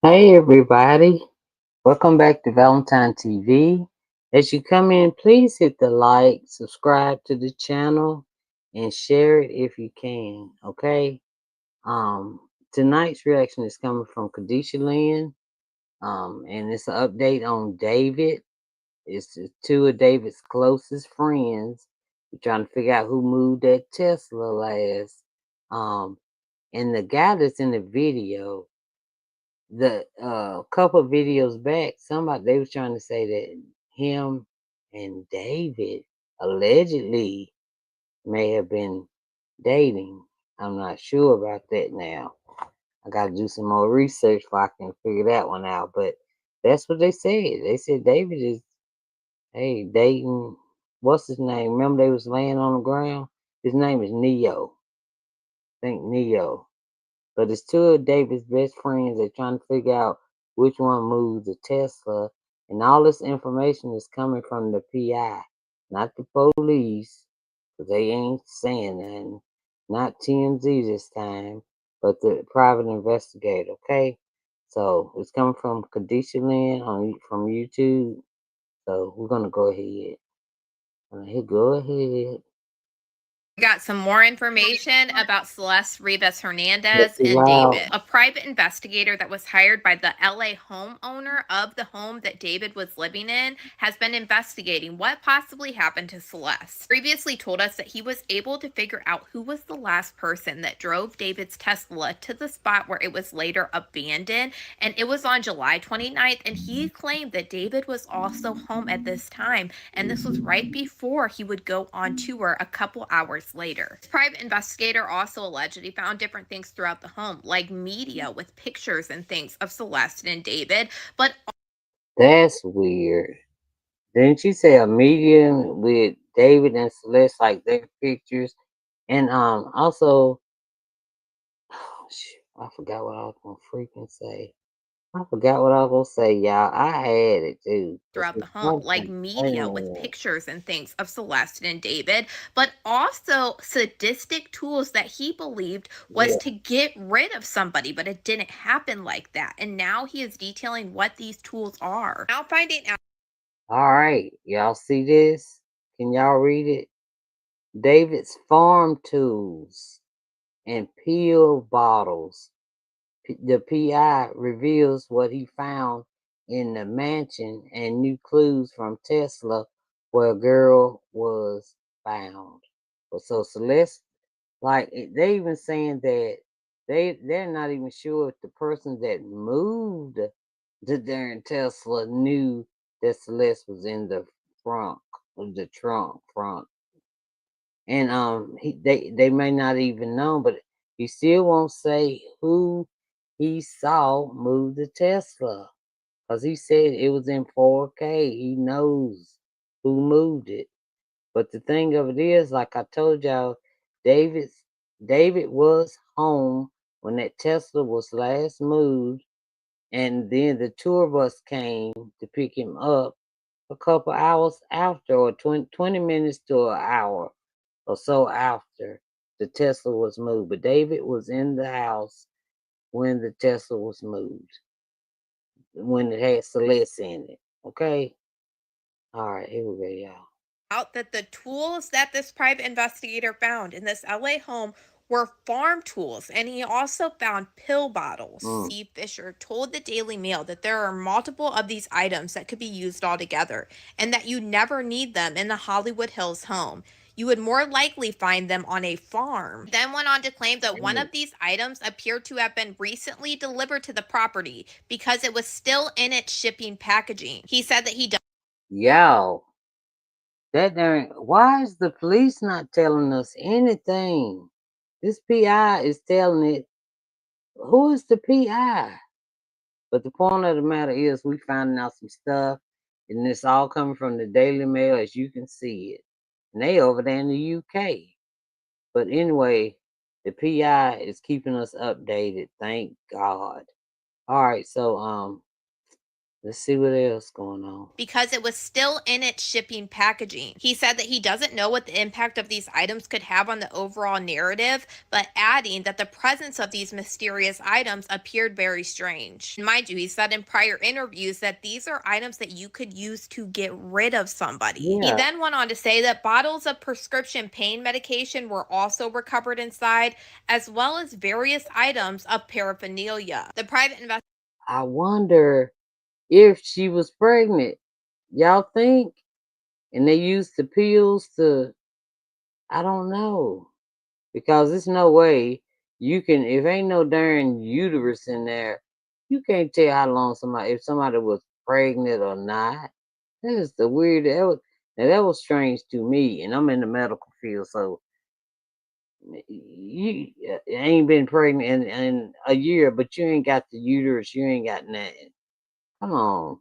Hey everybody, welcome back to Valentine TV. As you come in, please hit the like, subscribe to the channel, and share it if you can. Okay. Tonight's reaction is coming from KADISHALYNN. And it's an update on David. It's two of David's closest friends. We're trying to figure out who moved that Tesla last. Um, and the guy that's in the video, the couple videos back, somebody they was trying to say that him and David allegedly may have been dating. I'm not sure about that now. I gotta do some more research before I can figure that one out. But that's what they said. They said David is dating what's his name? Remember they was laying on the ground? His name is Neo. I think Neo. But it's two of David's best friends. They're trying to figure out which one moved the Tesla. And all this information is coming from the PI, not the police, because they ain't saying nothing. Not TMZ this time, but the private investigator, okay? So it's coming from Kadisha Lynn from YouTube. So we're going to go ahead. Go ahead. We got some more information about Celeste Rivas Let's Hernandez be and loud. David. A private investigator that was hired by the LA homeowner of the home that David was living in has been investigating what possibly happened to Celeste. Previously told us that he was able to figure out who was the last person that drove David's Tesla to the spot where it was later abandoned, and it was on July 29th, and he claimed that David was also home at this time, and this was right before he would go on tour a couple hours later. This private investigator also allegedly found different things throughout the home, like media with pictures and things of Celeste and David, but That's weird. Didn't you say a medium with David and Celeste, like their pictures? And also, oh, shoot, I forgot what I was gonna freaking say. I forgot what I was gonna say, y'all. I had it too. throughout the home, like media with pictures and things of Celeste and David, but also sadistic tools that he believed was Yeah. to get rid of somebody, but it didn't happen like that. And now he is detailing what these tools are. Now finding out. All right, y'all see this? Can y'all read it? David's farm tools and pill bottles. The PI reveals what he found in the mansion and new clues from Tesla where a girl was found. But so Celeste, like they even saying that they're not even sure if the person that moved the darn Tesla knew that Celeste was in the front of the trunk front. And they may not even know, but he still won't say who he saw move the Tesla, cause he said it was in 4K. He knows who moved it. But the thing of it is, like I told y'all, David's David was home when that Tesla was last moved, and then the tour bus came to pick him up a couple hours after, or 20 minutes to an hour or so after the Tesla was moved. But David was in the house when the Tesla was moved, when it had Celeste in it. Okay? All right, here we go, y'all. Out that the tools that this private investigator found in this LA home were farm tools, and he also found pill bottles. Mm. Steve Fisher told the Daily Mail that there are multiple of these items that could be used all together, and that you never need them in the Hollywood Hills home. You would more likely find them on a farm. Then went on to claim that one of these items appeared to have been recently delivered to the property because it was still in its shipping packaging. He said that he Yo, that darn, why is the police not telling us anything? This PI is telling it. Who is the PI? But the point of the matter is, we finding out some stuff, and it's all coming from the Daily Mail, as you can see it. And they over there in the UK. But anyway, the PI is keeping us updated. Thank God. All right, so Let's see what else going on. because it was still in its shipping packaging. He said that he doesn't know what the impact of these items could have on the overall narrative, but adding that the presence of these mysterious items appeared very strange. Mind you, he said in prior interviews that these are items that you could use to get rid of somebody. He Yeah. then went on to say that bottles of prescription pain medication were also recovered inside, as well as various items of paraphernalia. The private investigator I wonder if she was pregnant. Y'all think? And they used the pills to, I don't know. Because there's no way you can, if ain't no darn uterus in there, you can't tell how long somebody, if somebody was pregnant or not. That is the weird, now that was strange to me. And I'm in the medical field, so you ain't been pregnant in a year, but you ain't got the uterus, you ain't got nothing. Come on.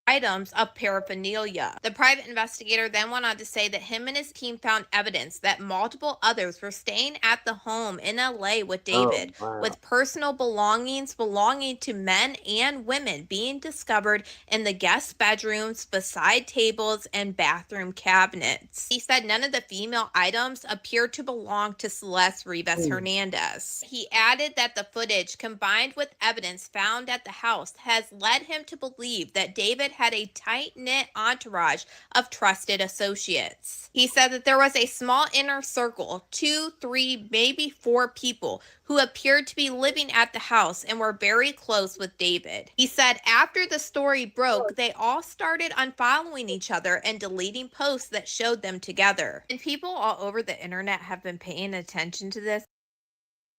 items of paraphernalia. The private investigator then went on to say that him and his team found evidence that multiple others were staying at the home in LA with Oh, David, wow. with personal belongings belonging to men and women being discovered in the guest bedrooms, beside tables, and bathroom cabinets. He said none of the female items appeared to belong to Celeste Rivas Hmm. Hernandez. He added that the footage, combined with evidence found at the house, has led him to believe that David had a tight-knit entourage of trusted associates. He said that there was a small inner circle, 2, 3, maybe 4 people who appeared to be living at the house and were very close with David. He said after the story broke, they all started unfollowing each other and deleting posts that showed them together. And people all over the internet have been paying attention to this.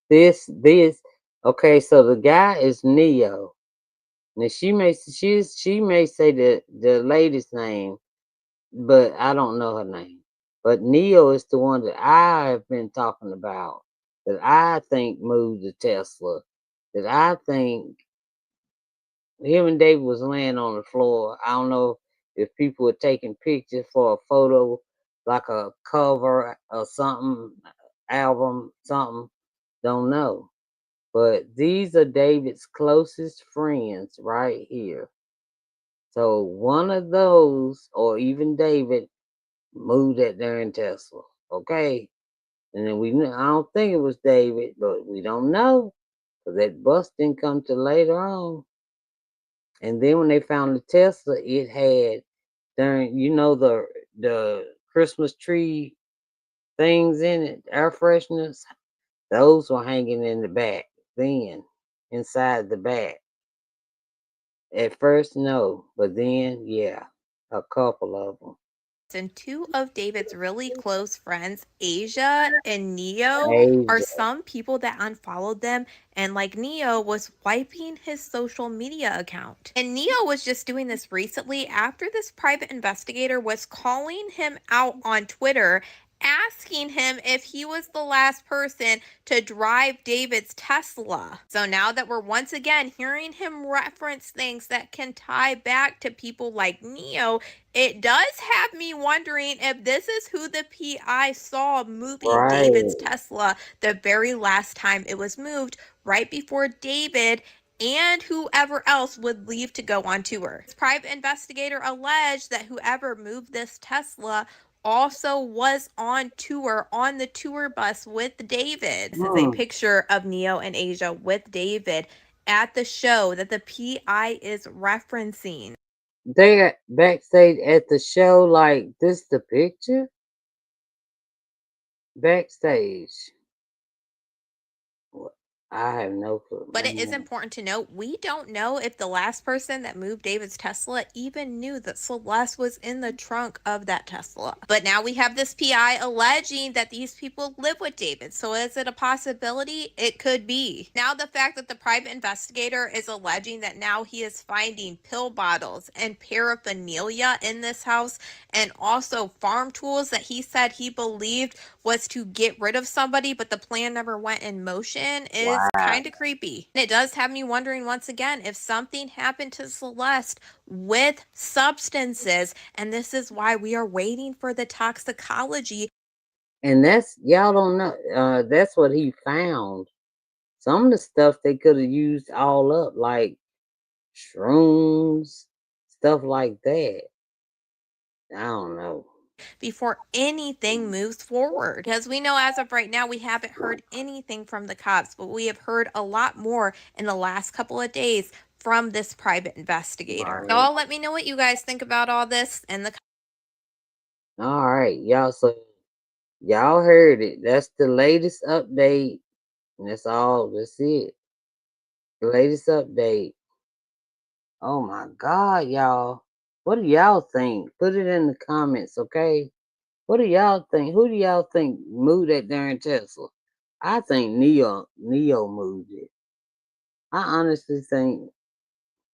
This, okay, so the guy is Neo. Now she may say the lady's name, but I don't know her name. But Neo is the one that I have been talking about, that I think moved the Tesla, that I think him and David was laying on the floor. I don't know if people were taking pictures for a photo, like a cover or something, album, something. Don't know. But these are David's closest friends right here. So one of those, or even David, moved that darn Tesla. Okay. And then I don't think it was David, but we don't know. Because that bus didn't come till later on. And then when they found the Tesla, it had darn, the Christmas tree things in it, air fresheners. Those were hanging in the back then, inside the back. At first, no, but then, yeah, a couple of them. And two of David's really close friends, Asia and Neo, are Asia. some people that unfollowed them. And like Neo was wiping his social media account. And Neo was just doing this recently after this private investigator was calling him out on Twitter, asking him if he was the last person to drive David's Tesla. So now that we're once again hearing him reference things that can tie back to people like Neo, it does have me wondering if this is who the PI saw moving David's Right. Tesla the very last time it was moved, right before David and whoever else would leave to go on tour. This private investigator alleged that whoever moved this Tesla also was on tour on the tour bus with David. This is a Hmm. picture of Neo and Asia with David at the show that the PI is referencing. They are backstage at the show, like this the picture? Backstage. Wh- I have no clue. But it is important to note we don't know if the last person that moved David's Tesla even knew that Celeste was in the trunk of that Tesla. But now we have this PI alleging that these people live with David. So is it a possibility? It could be. Now, the fact that the private investigator is alleging that now he is finding pill bottles and paraphernalia in this house, and also farm tools that he said he believed was to get rid of somebody, but the plan never went in motion, is Wow. kind of creepy. And it does have me wondering once again if something happened to Celeste with substances, and this is why we are waiting for the toxicology. And that's, y'all don't know. That's what he found. Some of the stuff they could have used all up, like shrooms, stuff like that. I don't know. Before anything moves forward. Because we know as of right now, we haven't heard anything from the cops, but we have heard a lot more in the last couple of days from this private investigator. Right. Y'all let me know what you guys think about all this in the All right, y'all. So y'all heard it. That's the latest update. And that's all. That's it. The latest update. Oh my God, y'all. What do y'all think? Put it in the comments, okay? What do y'all think? Who do y'all think moved that darn Tesla? I think Neo moved it. I honestly think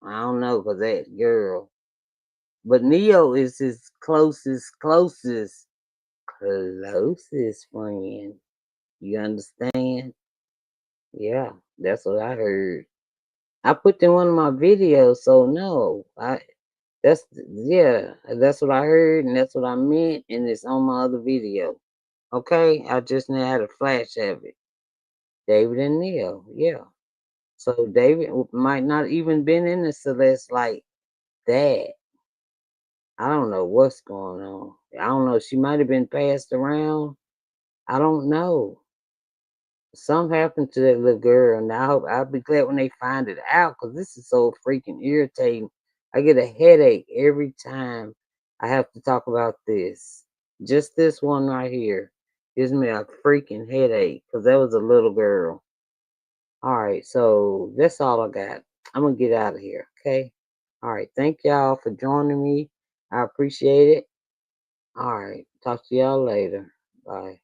I don't know because that girl, but Neo is his closest friend. You understand? Yeah, that's what I heard. I put in one of my videos, so no, that's what I heard and that's what I meant, and it's on my other video. Okay, I just now had a flash of it. David and Neil, yeah. So David might not even been in the Celeste like that. I don't know what's going on. I don't know. She might have been passed around. I don't know. Something happened to that little girl, and I hope I'll be glad when they find it out because this is so freaking irritating. I get a headache every time I have to talk about this. Just this one right here gives me a freaking headache because that was a little girl. All right, so that's all I got. I'm gonna get out of here, okay? All right, thank y'all for joining me. I appreciate it. All right, talk to y'all later. Bye.